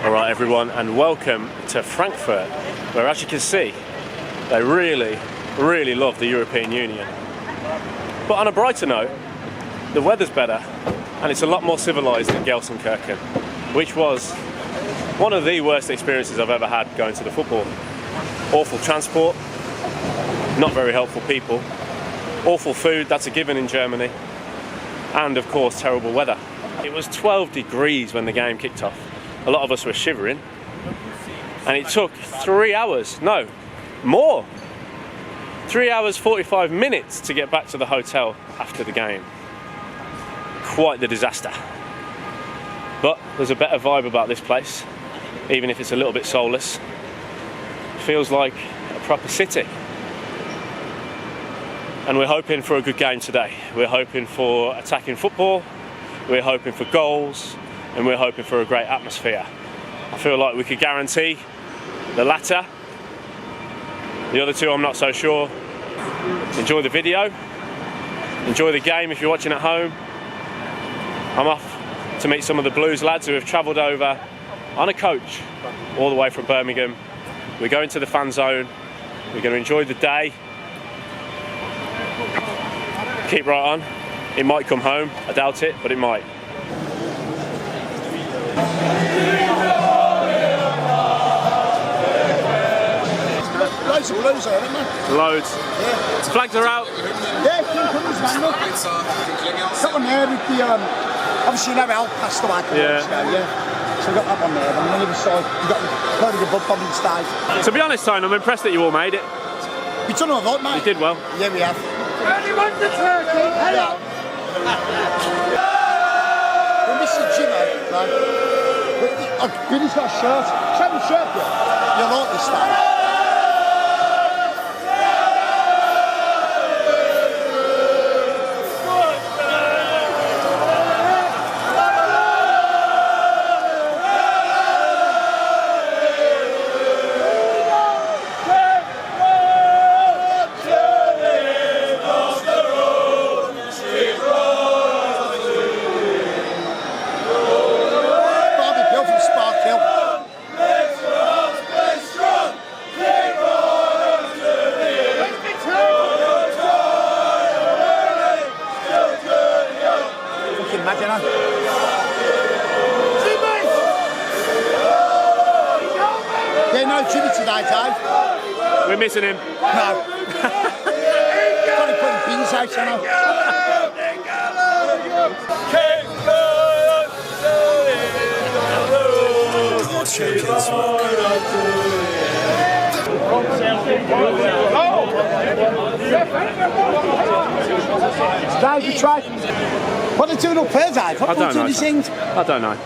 Alright everyone, and welcome to Frankfurt, where as you can see, they really love the European Union. But on a brighter note, the weather's better and it's a lot more civilised than Gelsenkirchen, which was one of the worst experiences I've ever had going to the football. Awful transport, not very helpful people, awful food, that's a given in Germany, and of course terrible weather. It was 12 degrees when the game kicked off. A lot of us were shivering, and it took 3 hours, no, more, 3 hours 45 minutes to get back to the hotel after the game. Quite the disaster. But there's a better vibe about this place, even if it's a little bit soulless. It feels like a proper city. And we're hoping for a good game today. We're hoping for attacking football, we're hoping for goals, and we're hoping for a great atmosphere. I feel like we could guarantee the latter. The other two I'm not so sure. Enjoy the video, enjoy the game if you're watching at home. I'm off to meet some of the Blues lads who have travelled over on a coach all the way from Birmingham. We're going to the fan zone, we're going to enjoy the day. Keep right on, it might come home, I doubt it, but it might. Loads of Blues there, isn't there? Loads. Yeah. Flags are out. Yeah, King Cummins, man, look. Got one there with the, obviously you know Al passed away a couple of weeks ago, yeah. So we got that one there, and on the other side, we got a load of the Bud Bobbins Dave. To be honest, Tone, I'm impressed that you all made it. We done all right, mate. You did well. Yeah, we have. Anyone to Turkey? Hello. We're missing Jimmy, right? Billy's got a shirt. Show me the shirt, yeah. You'll like this time. Yeah, no Jimmy today, Dave. We're missing him. No. Probably putting bins out, I know. Dave, you tried. What are they doing up here, Dave? I don't know. Things? I don't know.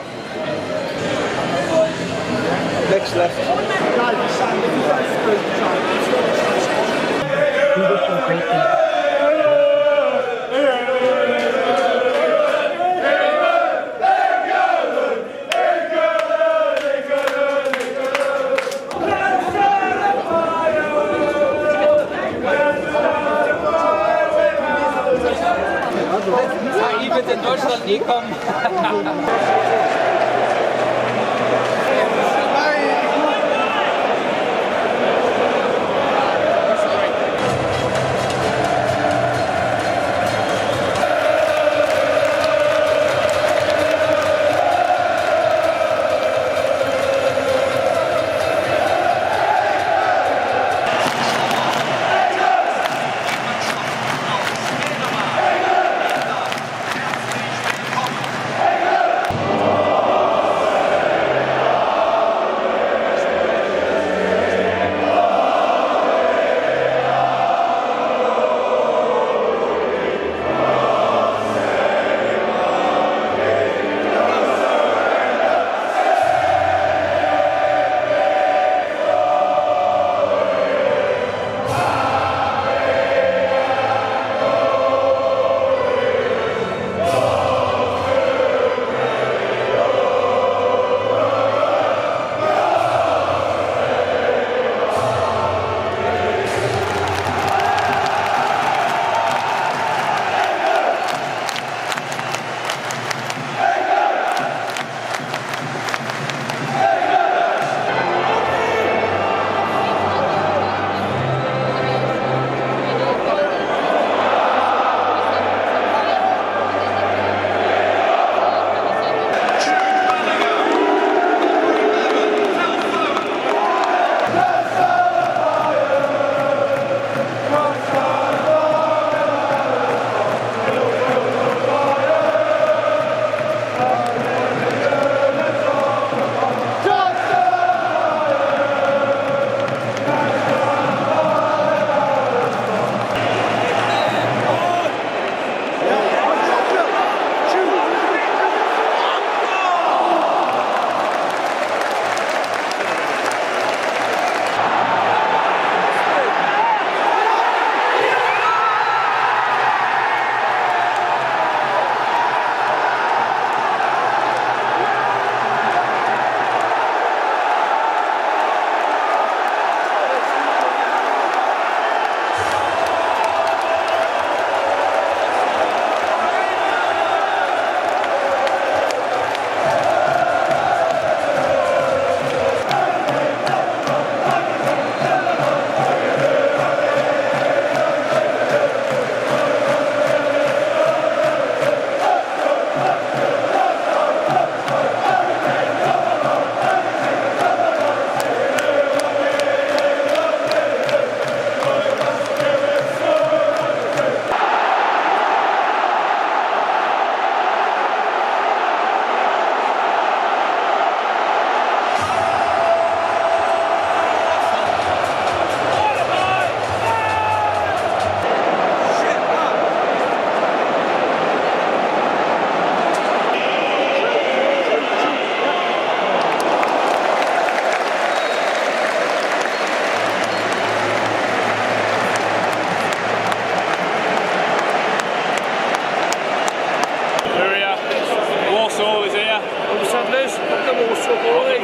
Next left. Ich wird in Deutschland nie kommen.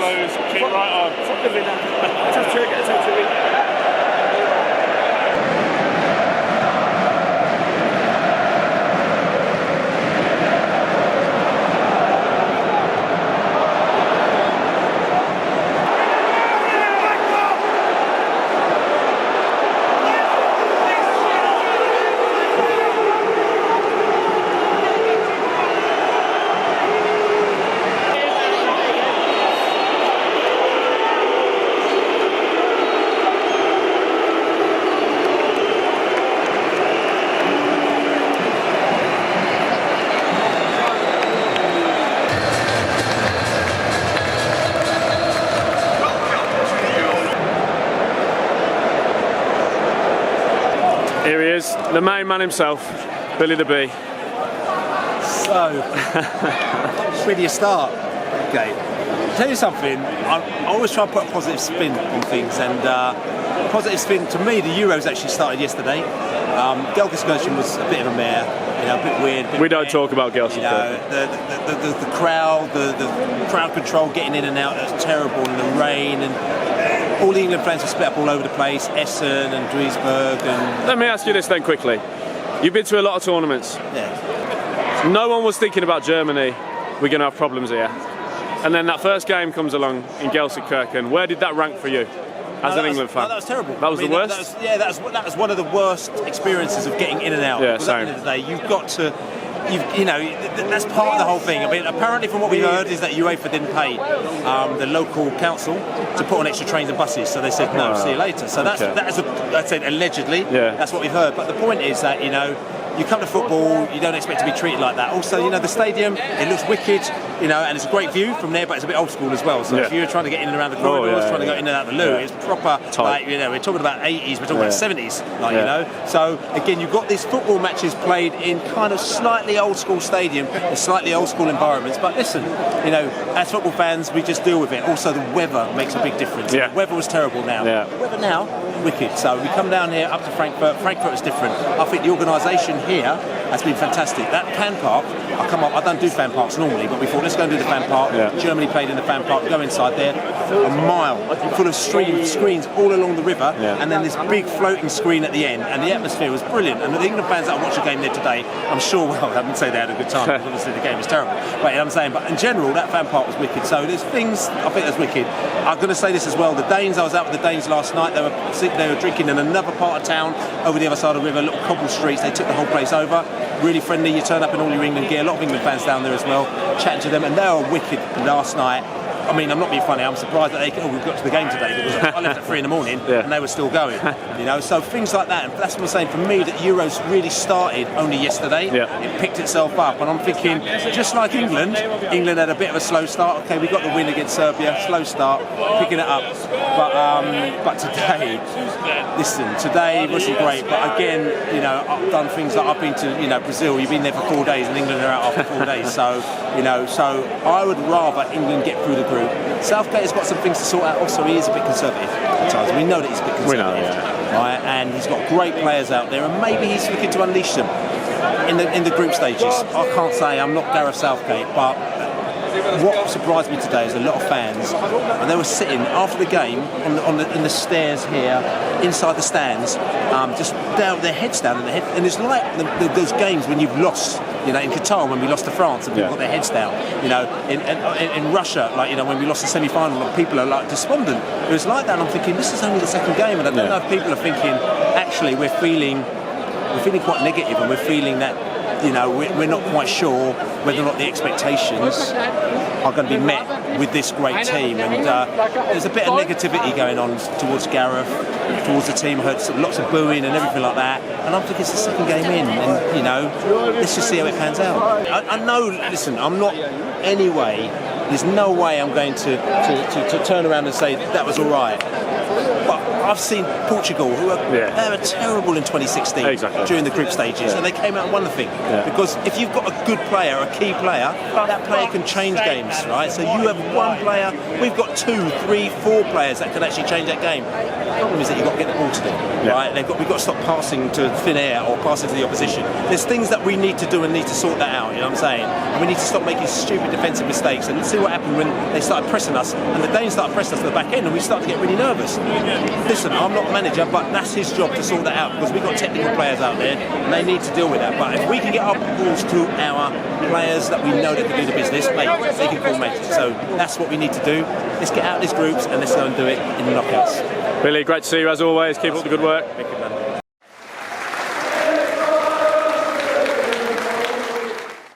Blues. Keep right on. Here he is, the main man himself, Billy the Bee. So, where do you start? Okay, I'll tell you something, I always try to put a positive spin on things, and positive spin to me, the Euros actually started yesterday. Gelsenkirchen was a bit of a mare, a bit weird. We don't talk about Gelsenkirchen. The crowd, the crowd control getting in and out, that was terrible, and the rain, and all the England fans were split up all over the place, Essen and Duisburg. And let me ask you this then quickly. You've been to a lot of tournaments. Yeah. No one was thinking about Germany. We're going to have problems here. And then that first game comes along in Gelsenkirchen. Where did that rank for you as an England fan? No, that was terrible. That was the worst? That was one of the worst experiences of getting in and out. Yeah, because at the end of the day, you've got to... that's part of the whole thing. I mean, apparently from what we heard is that UEFA didn't pay the local council to put on extra trains and buses, so they said no, see you later. So that's I'd say allegedly, that's what we've heard. But the point is that you come to football, you don't expect to be treated like that. Also, the stadium, it looks wicked, and it's a great view from there, but it's a bit old school as well. So if you're trying to get in and around the corridors, trying to go in and out of the loo, it's proper, we're talking about 80s, we're talking about 70s, So, again, you've got these football matches played in kind of slightly old school stadium, in slightly old school environments. But listen, as football fans, we just deal with it. Also, the weather makes a big difference. Yeah. The weather was terrible now. Yeah. The weather now, wicked. So we come down here up to Frankfurt. Frankfurt is different. I think the organisation here has been fantastic. That fan park, I don't do fan parks normally, but we thought let's go and do the fan park. Yeah. Germany played in the fan park, go inside there, a mile full of screens all along the river, and then this big floating screen at the end, and the atmosphere was brilliant. And the England fans that watched the game there today, I'm sure, I wouldn't say they had a good time, because obviously the game was terrible. But I'm saying, but in general, that fan park was wicked. So there's things, I think that's wicked. I'm going to say this as well, the Danes, I was out with the Danes last night, they were drinking in another part of town, over the other side of the river, little cobble streets, they took the whole place over. Really friendly, you turn up in all your England gear, a lot of England fans down there as well, chatting to them, and they were wicked last night. I mean, I'm not being funny, I'm surprised that we got to the game today, because I left at 3 in the morning and they were still going. So things like that, and that's what I'm saying, for me, that Euros really started only yesterday. It picked itself up, and I'm thinking, just like England had a bit of a slow start. Okay, we got the win against Serbia, slow start, picking it up. But today, listen, today wasn't great, but again, I've done things like I've been to, Brazil, you've been there for 4 days, and England are out after 4 days, so I would rather England get through the group. Southgate has got some things to sort out. Also, he is a bit conservative at times. We know that he's a bit conservative. We know, right? And he's got great players out there, and maybe he's looking to unleash them in the group stages. I can't say I'm not Gareth Southgate, but what surprised me today is a lot of fans, and they were sitting after the game in the stairs here, inside the stands, just down their heads down in the head. And it's like those games when you've lost. In Qatar when we lost to France and people got their heads down. In Russia, when we lost the semi-final, and people are like despondent. It was like that, and I'm thinking this is only the second game, and I don't know if people are thinking actually we're feeling quite negative, and we're feeling that we're not quite sure whether or not the expectations are going to be met with this great team, and there's a bit of negativity going on towards Gareth, towards the team. Heard lots of booing and everything like that, and I'm thinking it's the second game in, and let's just see how it pans out. I know, listen, I'm not anyway. There's no way I'm going to turn around and say that was all right. But I've seen Portugal, who are they were terrible in 2016 during the group stages, and they came out and won the thing. Because if you've got a good player, a key player, that player can change games, right? So you have one player, we've got 2, 3, 4 players that can actually change that game. The problem is that you've got to get the ball to them, right? We've got to stop passing to thin air or passing to the opposition. There's things that we need to do and need to sort that out, you know what I'm saying? And we need to stop making stupid defensive mistakes and see what happened when they started pressing us and the Danes started pressing us to the back end and we started to get really nervous. Listen, I'm not the manager, but that's his job to sort that out because we've got technical players out there and they need to deal with that. But if we can get our balls to our players that we know that can do the business, mate, they can call magic. So that's what we need to do. Let's get out of these groups and let's go and do it in the knockouts. Billy, great to see you as always. Keep up the good work.